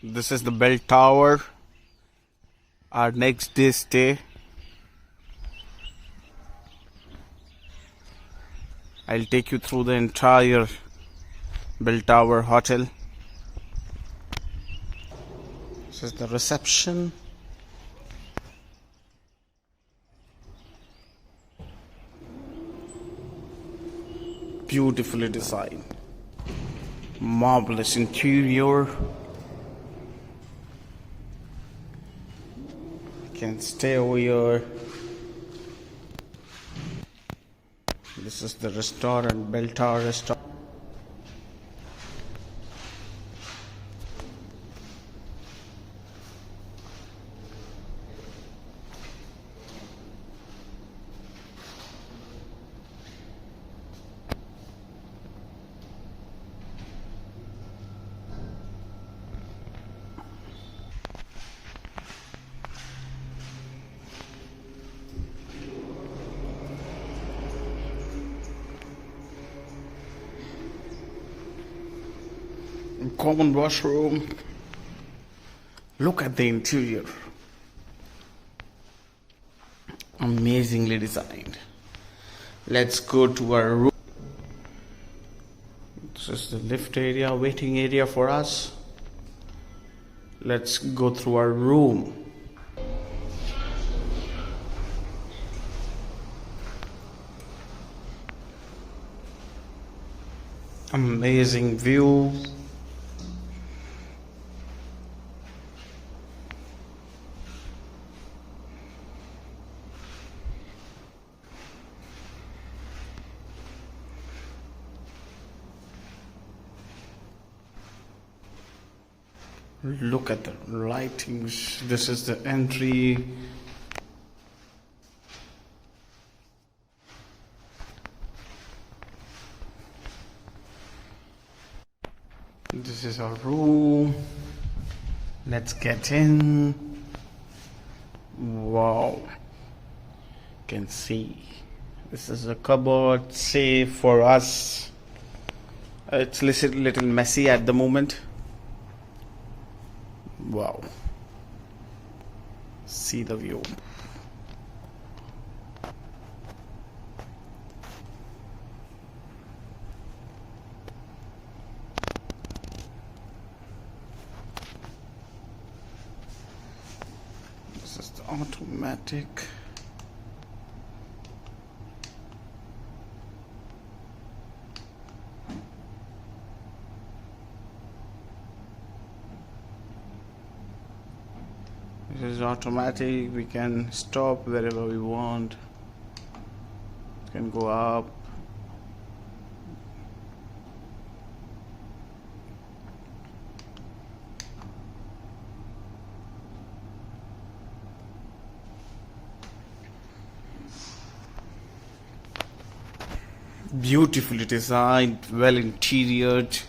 This is the bell tower. Our next day stay. I'll take you through the entire bell tower hotel. This is the reception. Beautifully designed. Marvelous interior. You can stay over here. This is the restaurant, Bell Tower restaurant. Common washroom. Look at the interior. Amazingly designed. Let's go to our room. This is the lift area, waiting area for us. Let's go through our room. Amazing view. Look at the lightings. This is the entry. This is our room. Let's get in. Wow. You can see. This is a cupboard, safe for us. It's a little messy at the moment. Wow. See the view. This is the automatic. This is automatic. We can stop wherever we want. It can go up. Beautifully designed, well interiored.